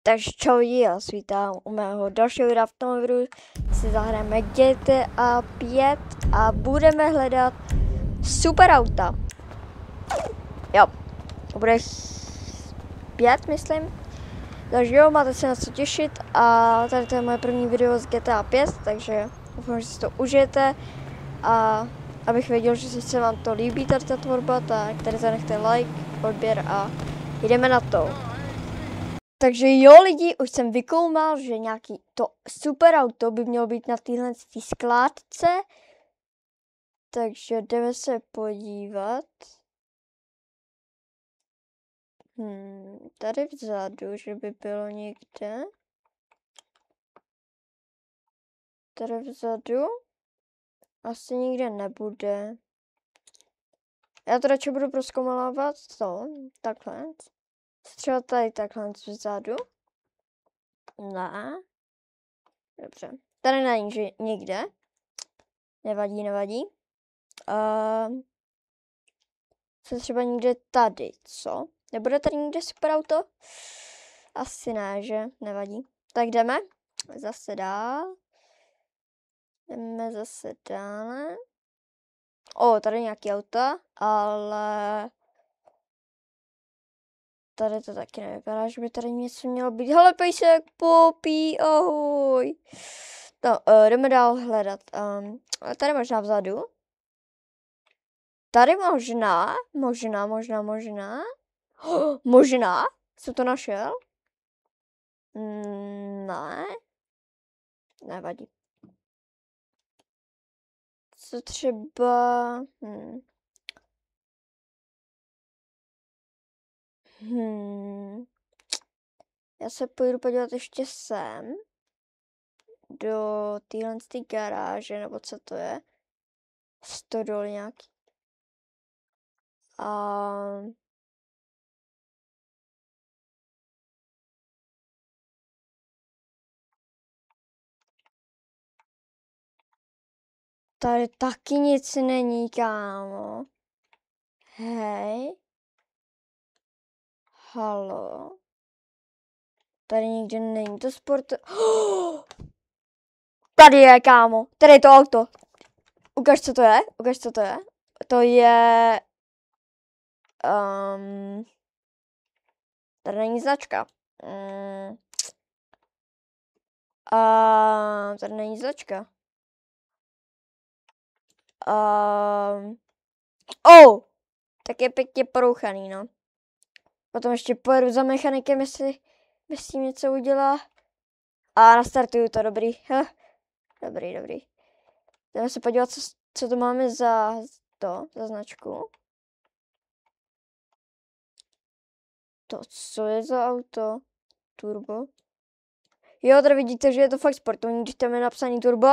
Takže čau, já vás vítám u mého dalšího videa. V tom videu si zahrajeme GTA 5 a budeme hledat super auta. Jo, bude 5, myslím. Takže jo, máte se na co těšit a tady to je moje první video z GTA 5, takže doufám, že si to užijete a abych věděl, že se vám to líbí, tady ta tvorba, tak tady zanechte like, odběr a jdeme na to. Takže jo lidi, už jsem vykoumal, že nějaký to super auto by mělo být na téhle skládce. Takže jdeme se podívat. Tady vzadu, že by bylo někde. Tady vzadu asi nikde nebude. Já to radši budu prozkoumávat to, takhle. Třeba tady takhle vzadu. Ne. Dobře. Tady není nikde. Nevadí, nevadí. Co třeba někde tady, co? Nebude tady někde super auto? Asi ne, že? Nevadí. Tak jdeme. Zase dál. Jdeme zase dále. O, tady nějaký auta, ale tady to taky nevypadá, že by tady něco mělo být. Hele, pejsek, popí, ahoj. No, jdeme dál hledat. Tady možná vzadu. Tady možná. Možná. Jsem to našel? Ne. Nevadí. Co třeba... Já se půjdu podívat ještě sem. Do téhle garáže, nebo co to je? Stodol nějaký. Tady taky nic není, kámo. Hej. Halo. Tady nikde není to sport. Tady je, kámo. Tady je to auto. Ukaž, co to je. To je... tady není značka. Tady není značka. Tak je pěkně porouchaný, no. Potom ještě pojedu za mechanikem, jestli s tím něco udělá. A nastartuju to, dobrý. Dobrý. Jdeme se podívat, co to máme za značku. To, co je za auto? Turbo. Jo, tady vidíte, že je to fakt sportovní, když tam je napsaný turbo.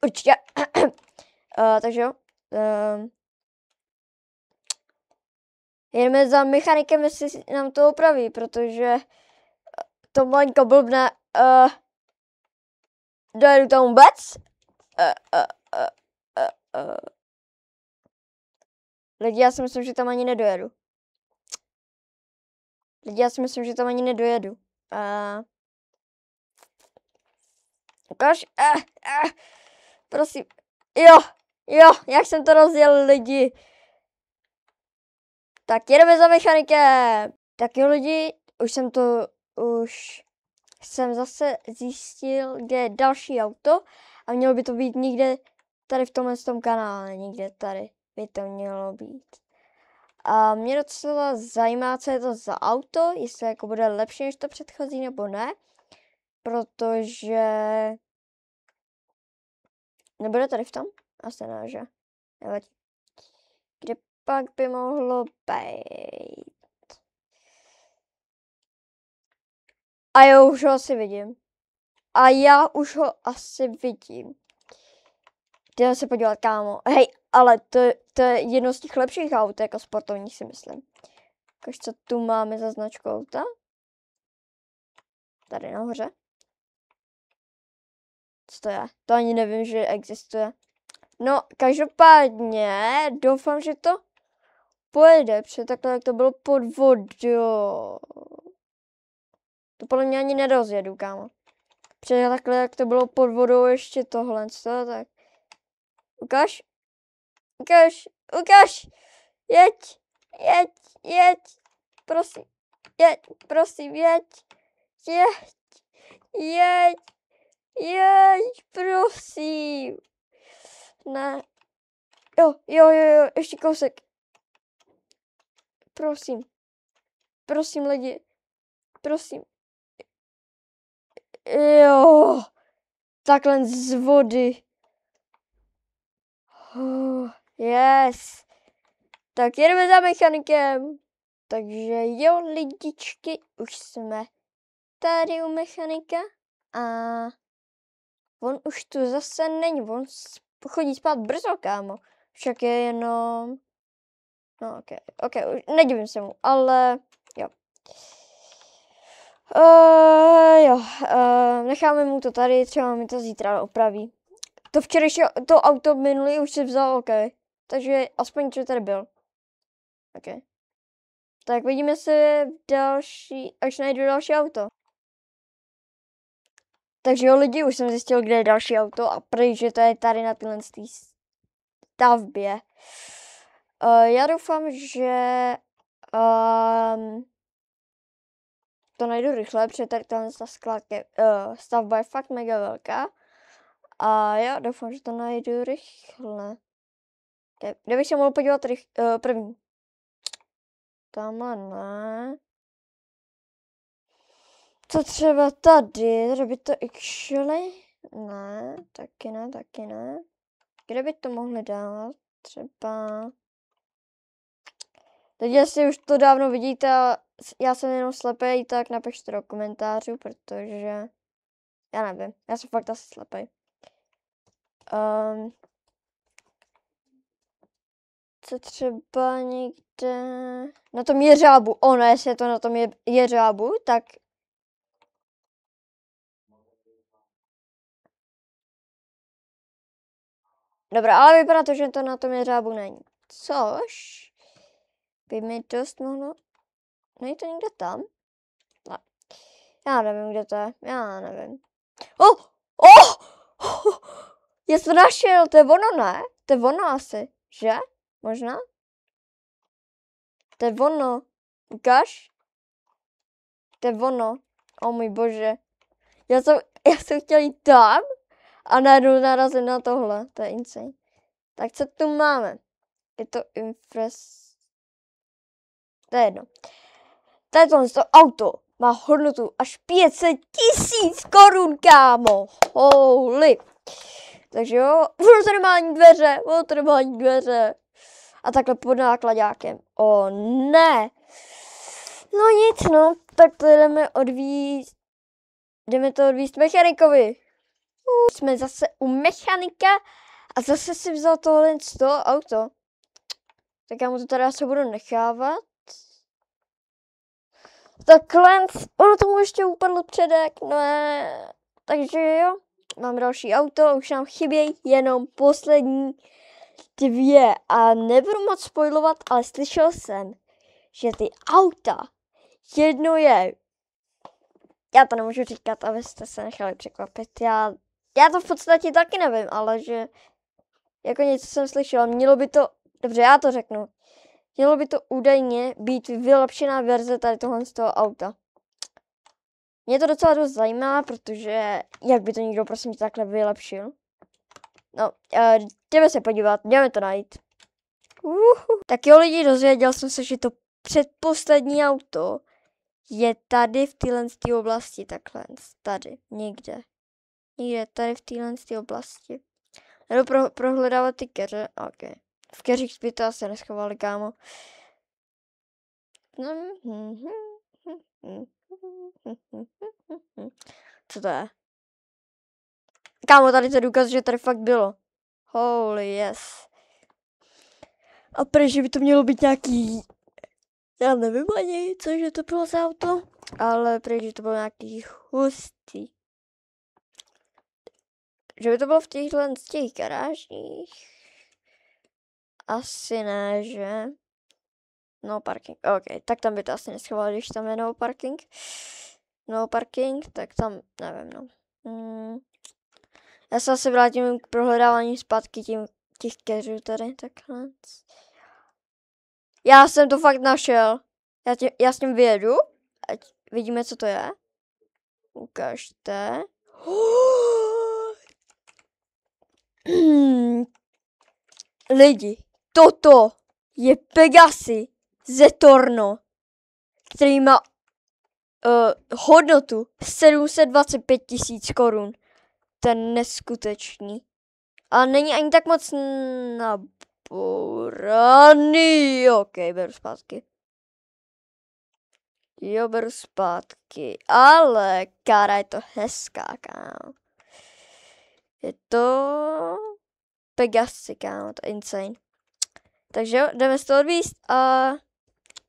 Určitě. Takže jo. Jedeme za mechanikem, jestli nám to opraví, protože to malinko blbne. Dojedu tam vůbec? Lidi, já si myslím, že tam ani nedojedu. Ukáž? Prosím. Jo, jak jsem to rozjel, lidi. Tak jedeme za mechanikem. Tak jo, lidi, už jsem zase zjistil, kde je další auto a mělo by to být někde tady v tomhle kanále, někde tady by to mělo být. A mě docela zajímá, co je to za auto, jestli jako bude lepší než to předchozí nebo ne, protože nebude tady v tom? Asi ne, že? Nevadí. Kde pak by mohlo být? A já už ho asi vidím. Jdeme se podívat, kámo. Hej, ale to je jedno z těch lepších aut, jako sportovních si myslím. Jakož co tu máme za značku auta? Tady nahoře. Co to je? To ani nevím, že existuje. No, každopádně doufám, že to pojede, protože takhle jak to bylo pod vodou. To podle mě ani nerozjedu, kámo. Protože takhle, jak to bylo pod vodou ještě tohle, co, tak. Ukaž. Ukaž. Ukaž. Jeď. Jeď. Jeď. Prosím. Jeď. Prosím, jeď. Jeď. Jeď. Jeď. Prosím. Ne. Jo, ještě kousek. Prosím. Prosím, lidi. Prosím. Jo. Takhle z vody. Yes. Tak jedeme za mechanikem. Takže jo, lidičky, už jsme tady u mechanika. A on už tu zase není. On chodí spát brzo, kámo. Však je jenom... No, ok, nedivím se mu, ale jo. Necháme mu to tady, třeba mi to zítra opraví. To včerejší, to auto minulý už si vzal, ok. Takže aspoň čo tady byl. Ok. Tak vidíme se v další, až najdu další auto. Takže jo lidi, už jsem zjistil, kde je další auto a prý, že to je tady na téhle stavbě. Já doufám, že to najdu rychle, protože tady tahle stavba je fakt mega velká. A já doufám, že to najdu rychle. Okay. Kde bych se mohl podívat první? Tamhle ne. Co třeba tady? Tady by to actually? Ne, taky ne. Kde by to mohli dávat? Třeba... Teď jestli už to dávno vidíte a já jsem jenom slepej, tak napište do komentářů, protože... Já nevím, já jsem fakt asi slepej. Co třeba někde... Na tom jeřábu. Ono, jestli je to na tom jeřábu, tak... Dobrá, ale vypadá to, že to na tom jeřábu není. Což... by mi dost mohlo... Není to někde tam? No. Já nevím, kde to je. Já nevím. Já jsem to našel, to je ono, ne? To je ono asi, že? Možná? To je ono. Ukáž? To je ono. O můj bože. Já jsem chtěl jít tam a najednou narazím na tohle. To je insane. Tak co tu máme? Je to To je jedno. To auto má hodnotu až 500 000 korun, kámo. Holy. Takže jo, normální dveře. A takhle pod nákladákem. Ne. No nic, no. Tak to jdeme to odvízt mechanikovi. Jsme zase u mechanika a zase si vzal tohle z toho auto. Tak já mu to tady asi budu nechávat. Takhle, ono tomu ještě upadl předek, ne. Takže jo, mám další auto, už nám chybějí jenom poslední 2 a nebudu moc spoilovat, ale slyšel jsem, že ty auta, jedno je, já to nemůžu říkat, abyste se nechali překvapit, já to v podstatě taky nevím, ale že jako něco jsem slyšela, mělo by to, dobře, já to řeknu, mělo by to údajně být vylepšená verze tady tohle z toho auta. Mě to docela dost zajímá, protože jak by to někdo prosím takhle vylepšil. No, jdeme se podívat, jdeme to najít. Tak jo lidi, dozvěděl jsem se, že to předposlední auto je tady v téhle oblasti, takhle, tady, někde. Někde tady v téhle oblasti. Jdu prohledávat ty keře, ok. V keřích by to asi neschovali, kámo. Co to je? Kámo, tady to je důkaz, že tady fakt bylo. Holy yes. A protože by to mělo být nějaký... Já nevím ani, cože to bylo za auto. Ale protože to bylo nějaký hustý. Že by to bylo v těch garážích. Asi ne, že? No parking, ok, tak tam by to asi neschovali, když tam je no parking. No parking, tak tam, nevím, no. Já se asi vrátím k prohledávání zpátky těch keřů tady, takhle. Já jsem to fakt našel. Já s tím vyjedu, ať vidíme, co to je. Ukažte. Lidi, toto je Pegasi ze Torno, který má hodnotu 725 000 korun. Ten neskutečný. A není ani tak moc nabouraný. OK, beru zpátky. Jo, beru zpátky. Ale kára, je to hezká, kámo. Je to Pegasi, kámo, to je insane. Takže jo, jdeme to odvíst a...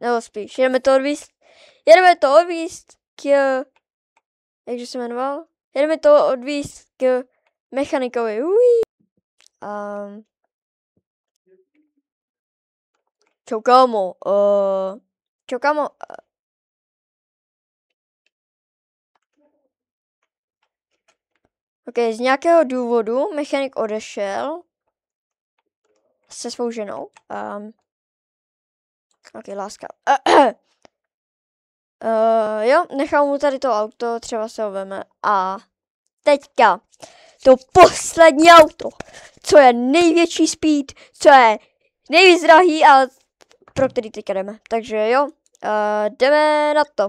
Nebo spíš, jdeme to odvíst k... Jakže se jmenoval? Jdeme to odvíst k mechanikovi. Čau kámo. Čau kámo. OK, z nějakého důvodu mechanik odešel se svou ženou. OK, láska. Jo, nechám mu tady to auto, třeba se ho veme. A teďka to poslední auto, co je největší speed, co je nejvíc drahý a pro který teďka jdeme. Takže jo, jdeme na to.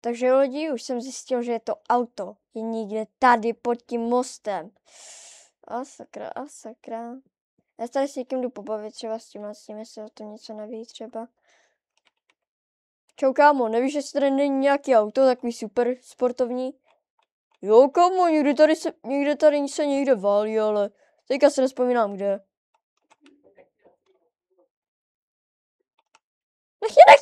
Takže jo, lidi, už jsem zjistil, že je to auto. Je někde tady pod tím mostem. A sakra. Já tady s někým jdu pobavit, třeba s tím, jestli o tom něco neví třeba. Čau kámo, nevíš, že tady není nějaký auto, takový super sportovní? Jo kámo, někde tady se někde válí, ale teďka se nespomínám kde. Nechtěj mě.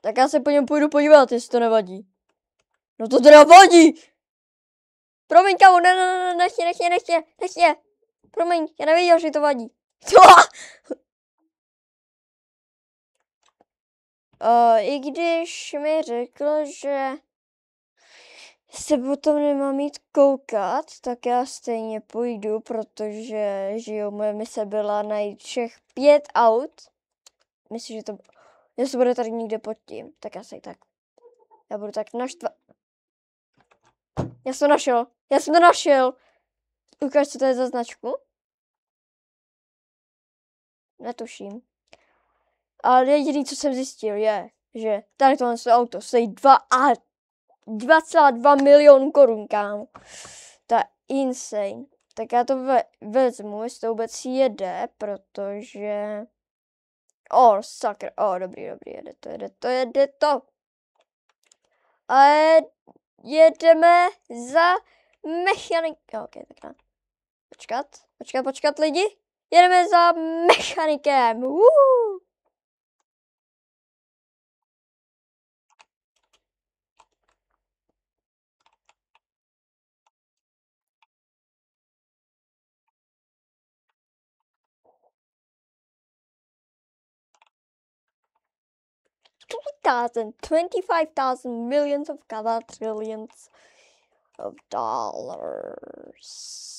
Tak já se po něm půjdu podívat, jestli to nevadí. No to teda vadí! Promiň, kámo, nechtěj. Promiň, já nevěděl, že to vadí. I když mi řekl, že se potom nemám jít koukat, tak já stejně půjdu, protože, že jo, moje mise byla najít všech 5 aut. Myslím, že to bude tady někde pod tím, tak já budu tak naštvat. Já jsem to našel. Ukáž, co to je za značku? Netuším. Ale jediný, co jsem zjistil, je, že tady tohle auto stojí 2,2 milionu korun, kámo. To je insane. Tak já to vezmu, jestli to vůbec jede, protože... sakra. Dobrý, jede to. A jedeme za mechanikem. OK, tak ne. Počkat, lidi. Jedeme za mechanikem. $25,000 millions of quadrillions of dollars.